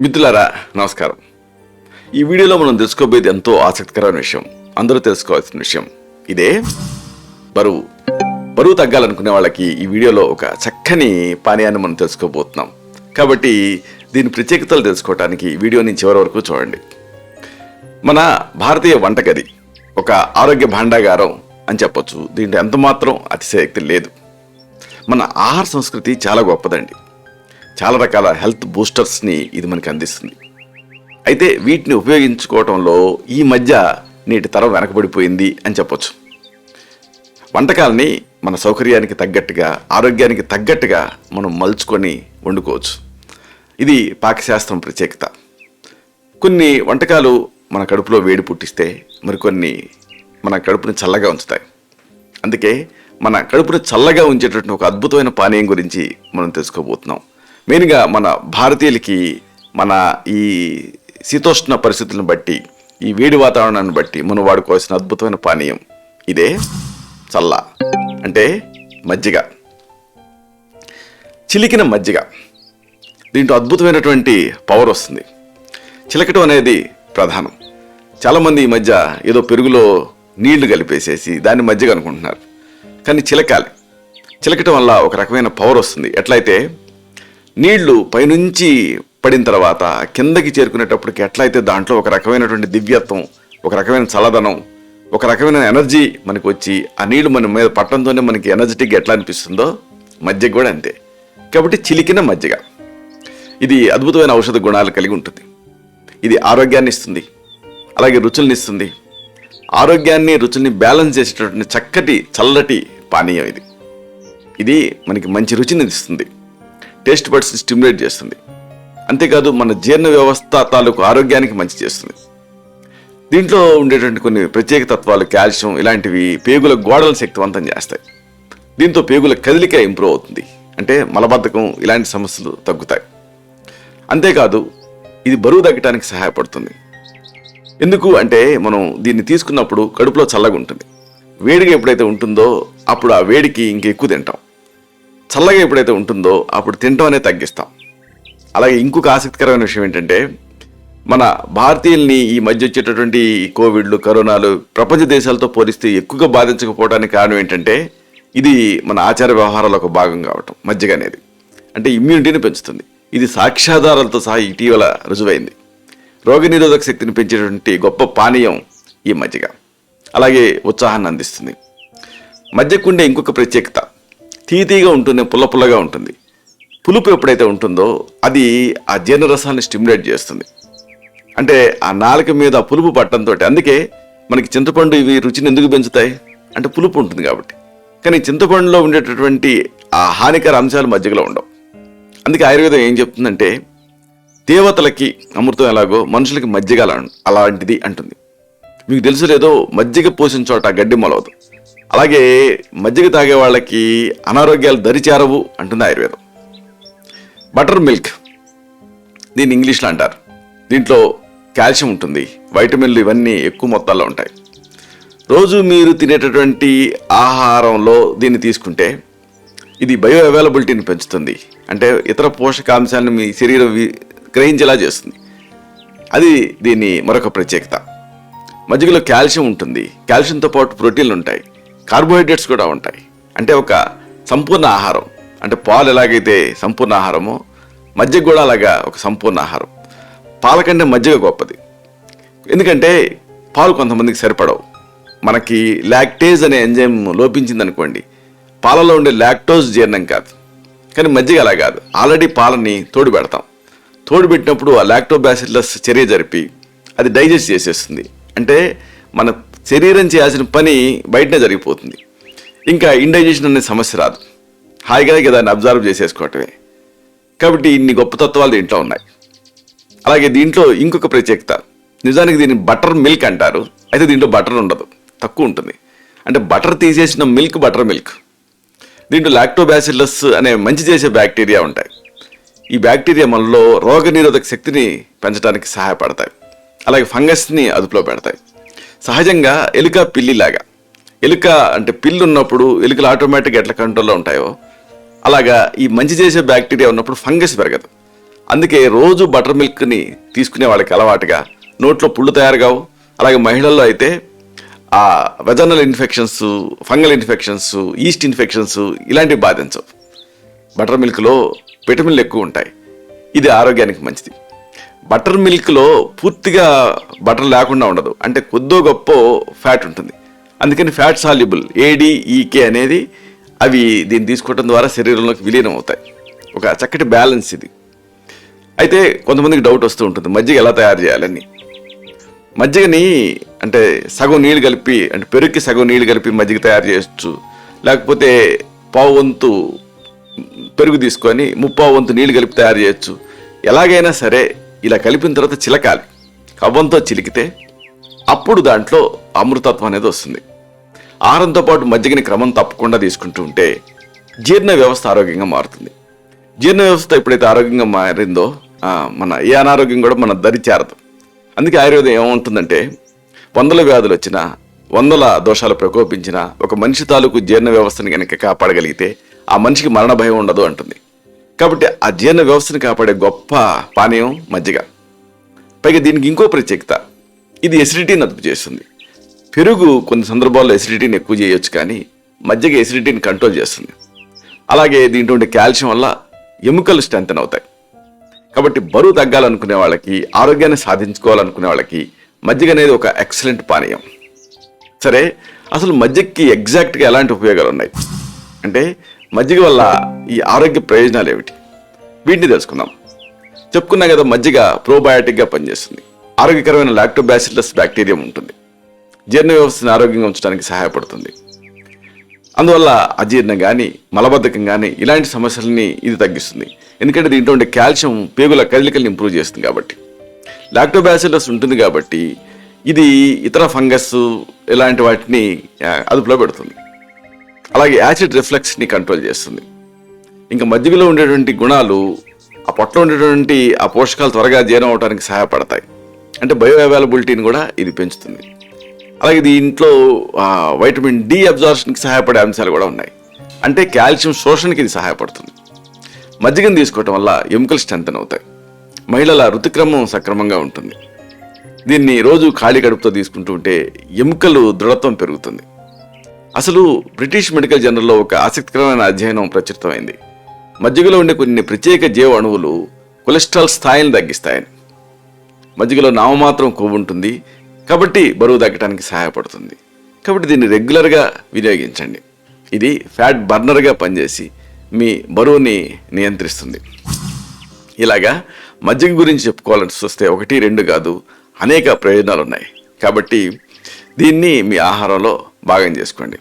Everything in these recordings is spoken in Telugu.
మిత్రులారా నమస్కారం. ఈ వీడియోలో మనం తెలుసుకోబోయేది ఎంతో ఆసక్తికరమైన విషయం, అందరూ తెలుసుకోవాల్సిన విషయం. ఇదే బరువు తగ్గాలనుకునే వాళ్ళకి ఈ వీడియోలో ఒక చక్కని పానీయాన్ని మనం తెలుసుకోబోతున్నాం. కాబట్టి దీని ప్రత్యేకతలు తెలుసుకోవడానికి ఈ వీడియోని చివరి వరకు చూడండి. మన భారతీయ వంటగది ఒక ఆరోగ్య భాండాగారం అని చెప్పొచ్చు. దీంట్లో ఎంతమాత్రం అతిశయోక్తి లేదు. మన ఆహార సంస్కృతి చాలా గొప్పదండి. చాలా రకాల హెల్త్ బూస్టర్స్ని ఇది మనకి అందిస్తుంది. అయితే వీటిని ఉపయోగించుకోవడంలో ఈ మధ్య నేటి తరం వెనకబడిపోయింది అని చెప్పొచ్చు. వంటకాలని మన సౌకర్యానికి తగ్గట్టుగా, ఆరోగ్యానికి తగ్గట్టుగా మనం మలుచుకొని వండుకోవచ్చు. ఇది పాకశాస్త్రం ప్రత్యేకత. కొన్ని వంటకాలు మన కడుపులో వేడి పుట్టిస్తే మరికొన్ని మన కడుపుని చల్లగా ఉంచుతాయి. అందుకే మన కడుపుని చల్లగా ఉంచేటటువంటి ఒక అద్భుతమైన పానీయం గురించి మనం తెలుసుకోబోతున్నాం. మెయిన్గా మన భారతీయులకి మన ఈ శీతోష్ణ పరిస్థితులను బట్టి, ఈ వేడి వాతావరణాన్ని బట్టి మనం వాడుకోవాల్సిన అద్భుతమైన పానీయం ఇదే చల్ల, అంటే మజ్జిగ. చిలికిన మజ్జిగ. దీంట్లో అద్భుతమైనటువంటి పవర్ వస్తుంది. చిలకటం అనేది ప్రధానం. చాలామంది ఈ మధ్య ఏదో పెరుగులో నీళ్లు కలిపేసేసి దాన్ని మజ్జిగ అనుకుంటున్నారు. కానీ చిలకటం వల్ల ఒక రకమైన పవర్ వస్తుంది. ఎట్లయితే నీళ్లు పైనుంచి పడిన తర్వాత కిందకి చేరుకునేటప్పటికి ఎట్లయితే దాంట్లో ఒక రకమైనటువంటి దివ్యత్వం, ఒక రకమైన చల్లదనం, ఒక రకమైన ఎనర్జీ మనకు వచ్చి ఆ నీళ్లు మన మీద పట్టడంతోనే మనకి ఎనర్జెటిక్గా ఎట్లా అనిపిస్తుందో మజ్జిగ కూడా అంతే. కాబట్టి చిలికిన మజ్జిగ ఇది అద్భుతమైన ఔషధ గుణాలు కలిగి ఉంటుంది. ఇది ఆరోగ్యాన్ని ఇస్తుంది, అలాగే రుచుల్ని ఇస్తుంది. ఆరోగ్యాన్ని, రుచుల్ని బ్యాలెన్స్ చేసేటటువంటి చక్కటి చల్లటి పానీయం ఇది మనకి మంచి రుచిని ఇస్తుంది. టేస్ట్ బడ్స్ని స్టిమ్యులేట్ చేస్తుంది. అంతేకాదు మన జీర్ణ వ్యవస్థ తాలూకు ఆరోగ్యానికి మంచి చేస్తుంది. దీంట్లో ఉండేటువంటి కొన్ని ప్రత్యేక తత్వాలు, కాల్షియం ఇలాంటివి పేగుల గోడలను శక్తివంతం చేస్తాయి. దీంతో పేగుల కదలిక ఇంప్రూవ్ అవుతుంది. అంటే మలబద్ధకం ఇలాంటి సమస్యలు తగ్గుతాయి. అంతేకాదు ఇది బరువు తగ్గడానికి సహాయపడుతుంది. ఎందుకు అంటే మనం దీన్ని తీసుకున్నప్పుడు కడుపులో చల్లగా ఉంటుంది. వేడిగా ఎప్పుడైతే ఉంటుందో అప్పుడు ఆ వేడికి ఇంకెక్కువ తింటాం. చల్లగా ఎప్పుడైతే ఉంటుందో అప్పుడు తినటం అనేది తగ్గిస్తాం. అలాగే ఇంకొక ఆసక్తికరమైన విషయం ఏంటంటే, మన భారతీయుల్ని ఈ మధ్య వచ్చేటటువంటి కోవిడ్లు, కరోనాలు ప్రపంచ దేశాలతో పోలిస్తే ఎక్కువగా బాధించకపోవడానికి కారణం ఏంటంటే, ఇది మన ఆచార వ్యవహారాల ఒక భాగం కావటం. మజ్జిగ అనేది అంటే ఇమ్యూనిటీని పెంచుతుంది. ఇది సాక్ష్యాధారాలతో సహా ఇటీవల రుజువైంది. రోగనిరోధక శక్తిని పెంచేటువంటి గొప్ప పానీయం ఈ మజ్జిగ. అలాగే ఉత్సాహాన్ని అందిస్తుంది. మజ్జిగకుండే ఇంకొక ప్రత్యేకత, తీతీగా ఉంటుంది, పుల్లగా ఉంటుంది. పులుపు ఎప్పుడైతే ఉంటుందో అది ఆ జీర్ణరసాన్ని స్టిమ్యులేట్ చేస్తుంది. అంటే ఆ నాలుక మీద పులుపు పట్టడంతో, అందుకే మనకి చింతపండు ఇవి రుచిని ఎందుకు పెంచుతాయి అంటే పులుపు ఉంటుంది కాబట్టి. కానీ చింతపండులో ఉండేటటువంటి ఆ హానికర అంశాలు మజ్జిగలో ఉండవు. అందుకే ఆయుర్వేదం ఏం చెప్తుందంటే, దేవతలకి అమృతం ఎలాగో మనుషులకి మజ్జిగ అలాంటిది అంటుంది. మీకు తెలుసు లేదో, మజ్జిగ పోసిన చోట గడ్డి మొలవదు. అలాగే మజ్జిగ తాగే వాళ్ళకి అనారోగ్యాలు దరిచేరవు అంటుంది ఆయుర్వేదం. బటర్ మిల్క్ దీన్ని ఇంగ్లీష్లో అంటారు. దీంట్లో కాల్షియం ఉంటుంది, వైటమిన్లు ఇవన్నీ ఎక్కువ మొత్తాల్లో ఉంటాయి. రోజు మీరు తినేటటువంటి ఆహారంలో దీన్ని తీసుకుంటే ఇది బయో అవైలబిలిటీని పెంచుతుంది. అంటే ఇతర పోషకాంశాలను మీ శరీరం గ్రహించేలా చేస్తుంది. అది దీని మరొక ప్రత్యేకత. మజ్జిగలో కాల్షియం ఉంటుంది. కాల్షియంతో పాటు ప్రోటీన్లు ఉంటాయి, కార్బోహైడ్రేట్స్ కూడా ఉంటాయి. అంటే ఒక సంపూర్ణ ఆహారం. అంటే పాలు ఎలాగైతే సంపూర్ణ ఆహారమో మజ్జిగ కూడా అలాగా ఒక సంపూర్ణ ఆహారం. పాల కంటే మజ్జిగ గొప్పది. ఎందుకంటే పాలు కొంతమందికి సరిపడవు. మనకి లాక్టేజ్ అనే ఎంజైమ్ లోపించింది అనుకోండి, పాలలో ఉండే లాక్టోజ్ జీర్ణం కాదు. కానీ మజ్జిగ అలా కాదు. ఆల్రెడీ పాలని తోడుపెట్టినప్పుడు ఆ లాక్టోబాసిల్లస్ చర్య జరిపి అది డైజెస్ట్ చేసేస్తుంది. అంటే మన శరీరం చేయాల్సిన పని బయటనే జరిగిపోతుంది. ఇంకా ఇండైజెషన్ అనే సమస్య రాదు. హాయిగా దాన్ని అబ్జర్వ్ చేసేసుకోవటమే. కాబట్టి ఇన్ని గొప్ప తత్వాలు దీంట్లో ఉన్నాయి. అలాగే దీంట్లో ఇంకొక ప్రత్యేకత, నిజానికి దీన్ని బటర్ మిల్క్ అంటారు. అయితే దీంట్లో బటర్ ఉండదు, తక్కువ ఉంటుంది. అంటే బటర్ తీసేసిన మిల్క్ బటర్ మిల్క్. దీంట్లో లాక్టోబాసిల్లస్ అనే మంచి చేసే బ్యాక్టీరియా ఉంటాయి. ఈ బ్యాక్టీరియా మనలో రోగనిరోధక శక్తిని పెంచడానికి సహాయపడతాయి. అలాగే ఫంగస్ని అదుపులో పెడతాయి. సహజంగా ఎలుక పిల్లిలాగా ఎలుక అంటే పిల్లు ఉన్నప్పుడు ఎలుకలు ఆటోమేటిక్గా ఎట్లా కంట్రోల్లో ఉంటాయో అలాగా ఈ మంచి చేసే బ్యాక్టీరియా ఉన్నప్పుడు ఫంగస్ పెరగదు. అందుకే రోజు బటర్ మిల్క్ని తీసుకునే వాళ్ళకి అలవాటుగా నోట్లో పుళ్ళు తయారు కావు. అలాగే మహిళల్లో అయితే ఆ vaginal infections, fungal infections, east infections ఇలాంటివి బాధించవు. బటర్ మిల్క్లో విటమిన్లు ఎక్కువ ఉంటాయి. ఇది ఆరోగ్యానికి మంచిది. బటర్ మిల్క్లో పూర్తిగా బటర్ లేకుండా ఉండదు, అంటే కొద్దో గొప్ప ఫ్యాట్ ఉంటుంది. అందుకని ఫ్యాట్ సాల్యుబుల్ ADEK అనేది అవి దీన్ని తీసుకోవడం ద్వారా శరీరంలోకి విలీనం అవుతాయి. ఒక చక్కటి బ్యాలెన్స్ ఇది. అయితే కొంతమందికి డౌట్ వస్తూ ఉంటుంది, మజ్జిగ ఎలా తయారు చేయాలని. మజ్జిగని అంటే సగం నీళ్ళు కలిపి, అంటే పెరుగుకి సగం నీళ్ళు కలిపి మజ్జిగ తయారు చేయొచ్చు. లేకపోతే పావు వంతు పెరుగు తీసుకొని 3/4 వంతు నీళ్ళు కలిపి తయారు చేయొచ్చు. ఎలాగైనా సరే ఇలా కలిపిన తర్వాత చిలకాలి. కవ్వంతో చిలికితే అప్పుడు దాంట్లో అమృతత్వం అనేది వస్తుంది. ఆహారంతో పాటు మజ్జిగని క్రమం తప్పకుండా తీసుకుంటూ ఉంటే జీర్ణ వ్యవస్థ ఆరోగ్యంగా మారుతుంది. జీర్ణ వ్యవస్థ ఎప్పుడైతే ఆరోగ్యంగా మారిందో మన ఏ అనారోగ్యం కూడా మన దరి చేరదు. అందుకే ఆయుర్వేదం ఏమంటుందంటే 100 వ్యాధులు వచ్చినా, 100 దోషాలు ప్రకోపించినా ఒక మనిషి తాలూకు జీర్ణ వ్యవస్థని కనుక కాపాడగలిగితే ఆ మనిషికి మరణ భయం ఉండదు అంటుంది. కాబట్టి ఆ జీర్ణ వ్యవస్థని కాపాడే గొప్ప పానీయం మజ్జిగ. పైగా దీనికి ఇంకో ప్రత్యేకత, ఇది ఎసిడిటీని అదుపు చేస్తుంది. పెరుగు కొన్ని సందర్భాల్లో ఎసిడిటీని ఎక్కువ చేయొచ్చు, కానీ మజ్జిగ ఎసిడిటీని కంట్రోల్ చేస్తుంది. అలాగే దీంట్లో ఉండే కాల్షియం వల్ల ఎముకలు స్ట్రెంథెన్ అవుతాయి. కాబట్టి బరువు తగ్గాలనుకునే వాళ్ళకి, ఆరోగ్యాన్ని సాధించుకోవాలనుకునే వాళ్ళకి మజ్జిగ అనేది ఒక ఎక్సలెంట్ పానీయం. సరే, అసలు మజ్జిగకి ఎగ్జాక్ట్గా ఎలాంటి ఉపయోగాలు ఉన్నాయి అంటే మజ్జిగ వల్ల ఈ ఆరోగ్య ప్రయోజనాలు ఏమిటి, వీటిని తెలుసుకుందాం. చెప్పుకున్నా కదా, మజ్జిగ ప్రోబయాటిక్గా పనిచేస్తుంది. ఆరోగ్యకరమైన లాక్టోబాసిల్లస్ బ్యాక్టీరియా ఉంటుంది. జీర్ణ వ్యవస్థను ఆరోగ్యంగా ఉంచడానికి సహాయపడుతుంది. అందువల్ల అజీర్ణం కానీ, మలబద్ధకం కానీ ఇలాంటి సమస్యలని ఇది తగ్గిస్తుంది. ఎందుకంటే దీంట్లో ఉండే కాల్షియం పేగుల కదలికల్ని ఇంప్రూవ్ చేస్తుంది. కాబట్టి లాక్టోబాసిల్లస్ ఉంటుంది కాబట్టి ఇది ఇతర ఫంగస్ ఇలాంటి వాటిని అదుపులో పెడుతుంది. అలాగే యాసిడ్ రిఫ్లెక్స్ని కంట్రోల్ చేస్తుంది. ఇంకా మజ్జిగలో ఉండేటువంటి గుణాలు ఆ పొట్టలో ఉండేటువంటి ఆ పోషకాలు త్వరగా జీర్ణం అవడానికి సహాయపడతాయి. అంటే బయో అవైలబిలిటీని కూడా ఇది పెంచుతుంది. అలాగే దీంట్లో వైటమిన్ D అబ్జార్ప్షన్కి సహాయపడే అంశాలు కూడా ఉన్నాయి. అంటే కాల్షియం శోషణకి ఇది సహాయపడుతుంది. మజ్జిగను తీసుకోవటం వల్ల ఎముకలు స్ట్రెంథెన్ అవుతాయి. మహిళల ఋతుక్రమం సక్రమంగా ఉంటుంది. దీన్ని రోజు ఖాళీ కడుపుతో తీసుకుంటూ ఉంటే ఎముకలు దృఢత్వం పెరుగుతుంది. అసలు బ్రిటిష్ మెడికల్ జర్నల్లో ఒక ఆసక్తికరమైన అధ్యయనం ప్రచురితమైంది. మజ్జిగలో ఉండే కొన్ని ప్రత్యేక జీవ అణువులు కొలెస్ట్రాల్ స్థాయిని తగ్గిస్తాయని. మజ్జిగలో నామమాత్రం కొవ్వు ఉంటుంది కాబట్టి బరువు తగ్గడానికి సహాయపడుతుంది. కాబట్టి దీన్ని రెగ్యులర్గా వినియోగించండి. ఇది ఫ్యాట్ బర్నర్గా పనిచేసి మీ బరువుని నియంత్రిస్తుంది. ఇలాగా మజ్జిగ గురించి చెప్పుకోవాలని వస్తే 1, 2 కాదు, అనేక ప్రయోజనాలు ఉన్నాయి. కాబట్టి దీన్ని మీ ఆహారంలో భాగం చేసుకోండి.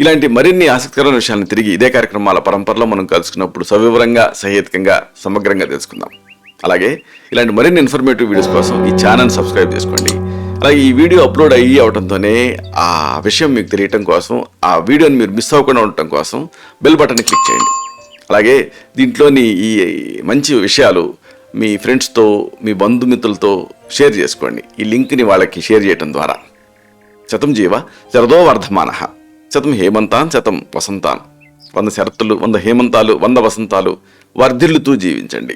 ఇలాంటి మరిన్ని ఆసక్తికరమైన విషయాలను తిరిగి ఇదే కార్యక్రమాల పరంపరలో మనం కలుసుకున్నప్పుడు సవివరంగా, సహేతుకంగా, సమగ్రంగా తెలుసుకుందాం. అలాగే ఇలాంటి మరిన్ని ఇన్ఫర్మేటివ్ వీడియోస్ కోసం ఈ ఛానల్ సబ్స్క్రైబ్ చేసుకోండి. అలాగే ఈ వీడియో అప్లోడ్ అవడంతోనే ఆ విషయం మీకు తెలియటం కోసం, ఆ వీడియోని మీరు మిస్ అవ్వకుండా ఉండటం కోసం బెల్ బటన్ని క్లిక్ చేయండి. అలాగే దీంట్లోని ఈ మంచి విషయాలు మీ ఫ్రెండ్స్తో, మీ బంధుమిత్రులతో షేర్ చేసుకోండి. ఈ లింక్ని వాళ్ళకి షేర్ చేయడం ద్వారా. శతం జీవ శరదో వర్ధమానః, శతం హేమంతాన్ శతం వసంతాన్. 100 శరత్తులు, 100 హేమంతాలు, 100 వసంతాలు వర్ధిల్లుతూ జీవించండి.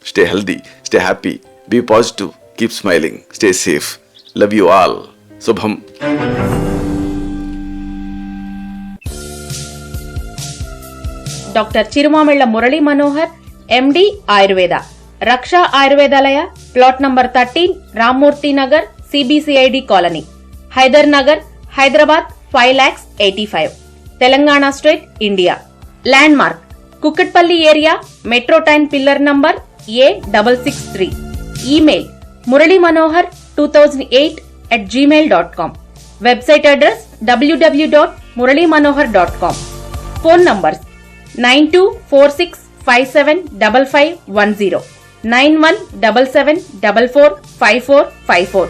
Stay healthy, stay happy, be positive, keep smiling, stay safe. Love you all. శుభం. Doctor Chirumamilla Murali Manohar, MD Ayurveda, Raksha Ayurvedalaya, plot number 13, Rammurthy Nagar, CBCID colony, Hydernagar, Hyderabad 5,85,000, Telangana state, India. Landmark Kukatpally area, metro train pillar number A663. Email muralymanohar2008@gmail.com. Website address www.muralymanohar.com. Phone numbers 9246575510, 9177445454.